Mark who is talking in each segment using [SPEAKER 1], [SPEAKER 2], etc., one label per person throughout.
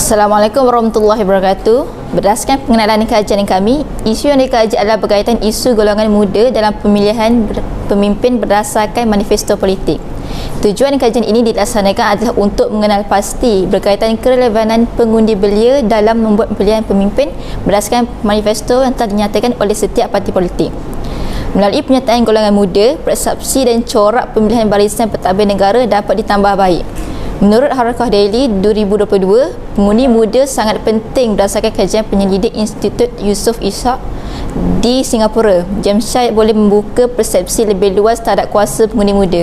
[SPEAKER 1] Assalamualaikum warahmatullahi wabarakatuh. Berdasarkan pengenalan kajian kami, isu yang dikaji adalah berkaitan isu golongan muda dalam pemilihan pemimpin berdasarkan manifesto politik. Tujuan kajian ini dilaksanakan adalah untuk mengenal pasti berkaitan kerelevanan pengundi belia dalam membuat pilihan pemimpin berdasarkan manifesto yang telah dinyatakan oleh setiap parti politik. Melalui penyertaan golongan muda, persepsi dan corak pemilihan barisan pentadbir negara dapat ditambah baik. Menurut Harakah Daily 2022, pengundi muda sangat penting berdasarkan kajian penyelidik Institut Yusof Ishak di Singapura. Jamsyid boleh membuka persepsi lebih luas terhadap kuasa pengundi muda.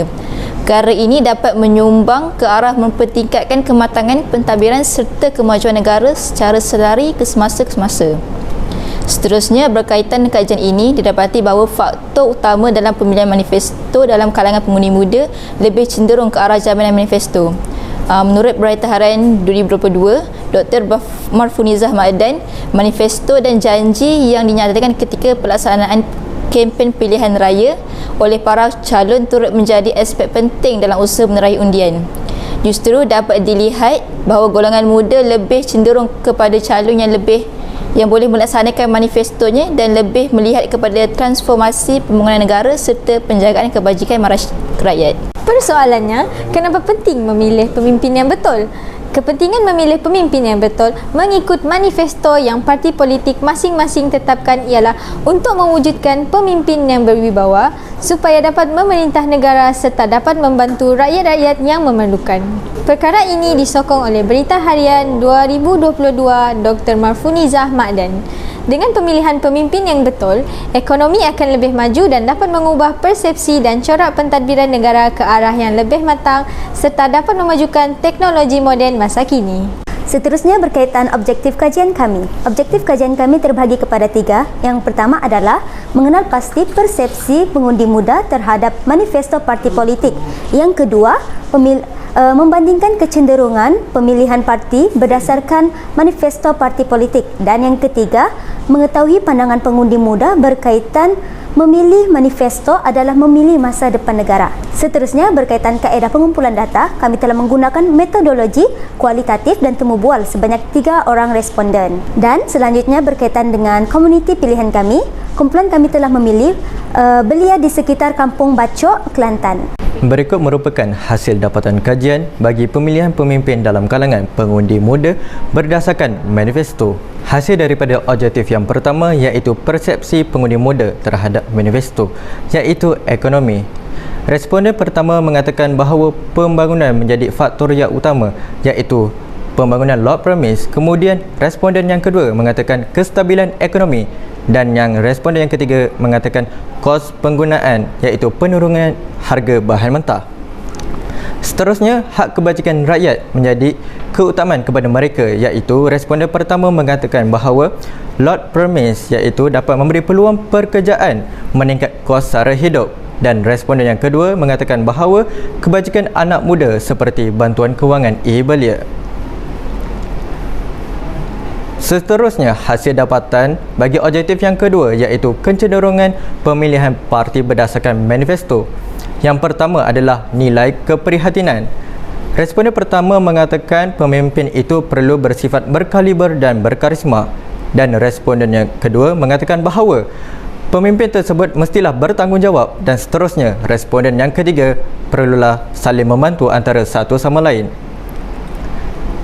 [SPEAKER 1] Perkara ini dapat menyumbang ke arah mempertingkatkan kematangan pentadbiran serta kemajuan negara secara selari ke semasa. Seterusnya, berkaitan kajian ini, didapati bahawa faktor utama dalam pemilihan manifesto dalam kalangan pengundi muda lebih cenderung ke arah jaminan manifesto. Menurut Berita Harian 2022, Dr. Marfunizah Ma'adan, manifesto dan janji yang dinyatakan ketika pelaksanaan kempen pilihan raya oleh para calon turut menjadi aspek penting dalam usaha menerai undian. Justru dapat dilihat bahawa golongan muda lebih cenderung kepada calon yang boleh melaksanakan manifestonya dan lebih melihat kepada transformasi pembangunan negara serta penjagaan kebajikan rakyat.
[SPEAKER 2] Persoalannya, kenapa penting memilih pemimpin yang betul? Kepentingan memilih pemimpin yang betul mengikut manifesto yang parti politik masing-masing tetapkan ialah untuk mewujudkan pemimpin yang berwibawa supaya dapat memerintah negara serta dapat membantu rakyat-rakyat yang memerlukan. Perkara ini disokong oleh Berita Harian 2022 Dr. Marfunizah Ma'adan. Dengan pemilihan pemimpin yang betul, ekonomi akan lebih maju dan dapat mengubah persepsi dan corak pentadbiran negara ke arah yang lebih matang serta dapat memajukan teknologi moden masa kini.
[SPEAKER 3] Seterusnya berkaitan objektif kajian kami. Objektif kajian kami terbahagi kepada 3. Yang pertama adalah mengenal pasti persepsi pengundi muda terhadap manifesto parti politik. Yang kedua, membandingkan kecenderungan pemilihan parti berdasarkan manifesto parti politik. Dan yang ketiga, mengetahui pandangan pengundi muda berkaitan memilih manifesto adalah memilih masa depan negara. Seterusnya, berkaitan kaedah pengumpulan data, kami telah menggunakan metodologi kualitatif dan temu bual sebanyak 3 orang responden. Dan selanjutnya berkaitan dengan komuniti pilihan kami, kumpulan kami telah memilih belia di sekitar Kampung Bacok, Kelantan.
[SPEAKER 4] Berikut merupakan hasil dapatan kajian bagi pemilihan pemimpin dalam kalangan pengundi muda berdasarkan manifesto. Hasil daripada objektif yang pertama iaitu persepsi pengundi muda terhadap manifesto, iaitu ekonomi. Responden pertama mengatakan bahawa pembangunan menjadi faktor yang utama, iaitu pembangunan lot premise. Kemudian responden yang kedua mengatakan kestabilan ekonomi dan yang responden yang ketiga mengatakan kos penggunaan, iaitu penurunan harga bahan mentah. Seterusnya, hak kebajikan rakyat menjadi keutamaan kepada mereka, iaitu responden pertama mengatakan bahawa lot premise iaitu dapat memberi peluang pekerjaan meningkat kos sara hidup, dan responden yang kedua mengatakan bahawa kebajikan anak muda seperti bantuan kewangan e-belia. Seterusnya, hasil dapatan bagi objektif yang kedua iaitu kecenderungan pemilihan parti berdasarkan manifesto. Yang pertama adalah nilai keprihatinan. Responden pertama mengatakan pemimpin itu perlu bersifat berkaliber dan berkarisma, dan responden yang kedua mengatakan bahawa pemimpin tersebut mestilah bertanggungjawab, dan seterusnya responden yang ketiga perlulah saling membantu antara satu sama lain.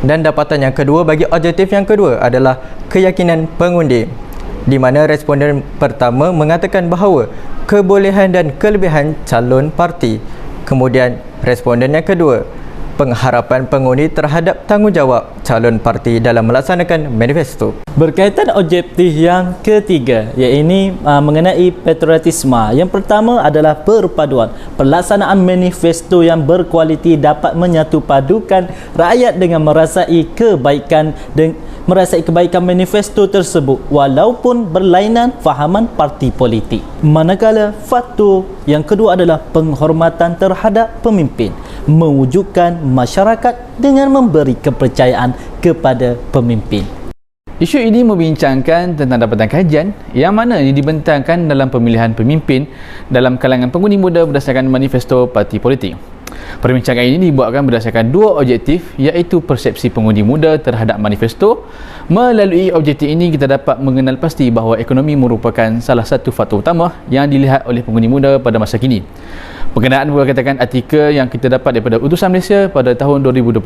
[SPEAKER 4] Dan dapatan yang kedua bagi objektif yang kedua adalah keyakinan pengundi, di mana responden pertama mengatakan bahawa kebolehan dan kelebihan calon parti. Kemudian responden yang kedua, pengharapan pengundi terhadap tanggungjawab calon parti dalam melaksanakan manifesto.
[SPEAKER 5] Berkaitan objektif yang ketiga, iaitu mengenai patriotisme. Yang pertama adalah perpaduan. Pelaksanaan manifesto yang berkualiti dapat menyatu padukan rakyat dengan merasai kebaikan manifesto tersebut walaupun berlainan fahaman parti politik. Manakala faktor yang kedua adalah penghormatan terhadap pemimpin, mewujudkan masyarakat dengan memberi kepercayaan kepada pemimpin.
[SPEAKER 6] Isu ini membincangkan tentang dapatan kajian yang mana ini dibentangkan dalam pemilihan pemimpin dalam kalangan pengundi muda berdasarkan manifesto parti politik. Perbincangan ini dibuatkan berdasarkan dua objektif, iaitu persepsi pengundi muda terhadap manifesto. Melalui objektif ini kita dapat mengenal pasti bahawa ekonomi merupakan salah satu faktor utama yang dilihat oleh pengundi muda pada masa kini. Berkenaan berkatakan artikel yang kita dapat daripada Utusan Malaysia pada tahun 2022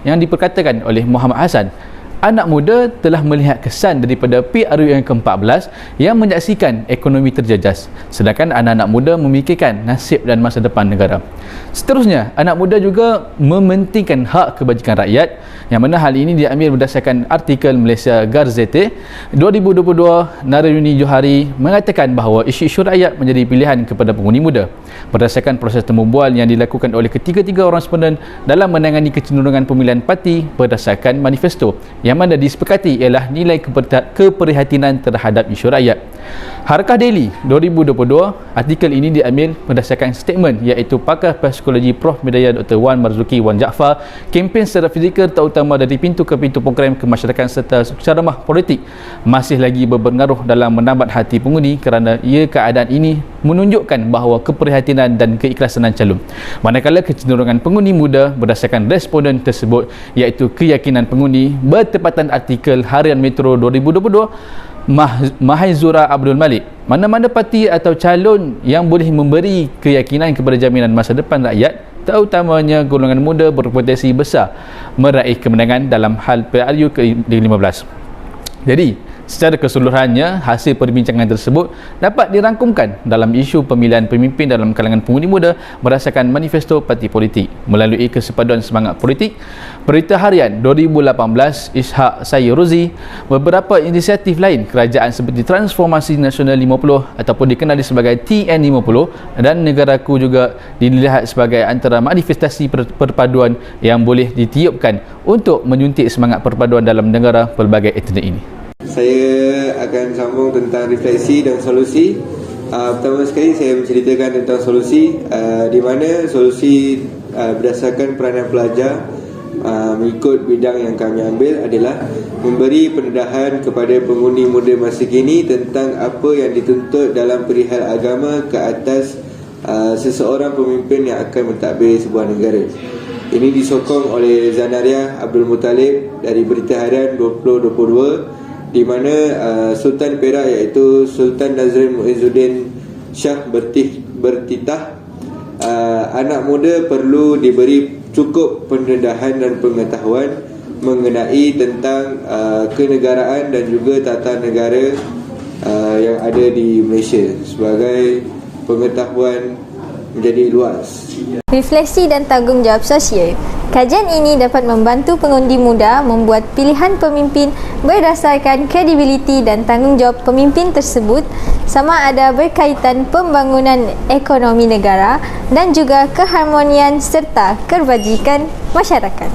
[SPEAKER 6] yang diperkatakan oleh Muhammad Hassan, anak muda telah melihat kesan daripada PRU yang ke-14 yang menyaksikan ekonomi terjejas, sedangkan anak-anak muda memikirkan nasib dan masa depan negara. Seterusnya, anak muda juga mementingkan hak kebajikan rakyat, yang mana hal ini diambil berdasarkan artikel Malaysia Gazette 2022. Narayuni Johari mengatakan bahawa isu-isu rakyat menjadi pilihan kepada pengundi muda berdasarkan proses tembubual yang dilakukan oleh ketiga-tiga orang responden dalam menangani kecenderungan pemilihan parti berdasarkan manifesto, yang mana disepakati ialah nilai keprihatinan terhadap isu rakyat. Harakah Daily 2022, artikel ini diambil berdasarkan statement iaitu pakar psikologi Prof. Medaya Dr. Wan Marzuki Wan Jaafar, kempen secara fizikal terutama dari pintu ke pintu program kemasyarakatan serta ceramah politik masih lagi berpengaruh dalam menambat hati pengundi kerana keadaan ini menunjukkan bahawa keprihatinan dan keikhlasan calon, manakala kecenderungan pengundi muda berdasarkan responden tersebut iaitu keyakinan pengundi bertepatan artikel Harian Metro 2022 Mahaizura Abdul Malik, mana-mana parti atau calon yang boleh memberi keyakinan kepada jaminan masa depan rakyat, terutamanya golongan muda, berpotensi besar meraih kemenangan dalam hal PRU ke-15. Jadi, secara keseluruhannya, hasil perbincangan tersebut dapat dirangkumkan dalam isu pemilihan pemimpin dalam kalangan pengundi muda berdasarkan manifesto parti politik. Melalui kesepaduan semangat politik, Berita Harian 2018 Ishak Sayruzi, beberapa inisiatif lain kerajaan seperti Transformasi Nasional 50 ataupun dikenali sebagai TN50 dan Negaraku juga dilihat sebagai antara manifestasi perpaduan yang boleh ditiupkan untuk menyuntik semangat perpaduan dalam negara pelbagai etnik ini.
[SPEAKER 7] Saya akan sambung tentang refleksi dan solusi. Pertama sekali saya menceritakan tentang solusi, di mana solusi berdasarkan peranan pelajar mengikut bidang yang kami ambil adalah memberi pendedahan kepada pengundi muda masa kini tentang apa yang dituntut dalam perihal agama ke atas seseorang pemimpin yang akan mentadbir sebuah negara. Ini disokong oleh Zanaria Abdul Muttalib dari Berita Harian 2022, di mana Sultan Perak iaitu Sultan Nazrin Muizzuddin Shah bertitah, anak muda perlu diberi cukup pendedahan dan pengetahuan mengenai tentang kenegaraan dan juga tata negara yang ada di Malaysia sebagai pengetahuan menjadi luas.
[SPEAKER 2] Refleksi dan tanggungjawab sosial. Kajian ini dapat membantu pengundi muda membuat pilihan pemimpin berdasarkan kredibiliti dan tanggungjawab pemimpin tersebut, sama ada berkaitan pembangunan ekonomi negara dan juga keharmonian serta kebajikan masyarakat.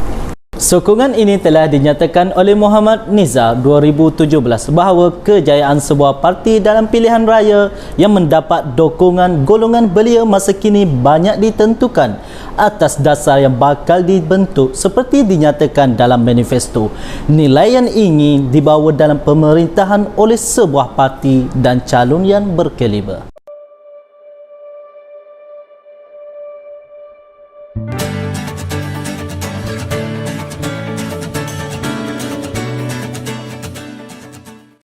[SPEAKER 5] Sokongan ini telah dinyatakan oleh Muhammad Nizar 2017 bahawa kejayaan sebuah parti dalam pilihan raya yang mendapat dukungan golongan belia masa kini banyak ditentukan atas dasar yang bakal dibentuk seperti dinyatakan dalam manifesto. Nilai yang ingin dibawa dalam pemerintahan oleh sebuah parti dan calon yang berkaliber.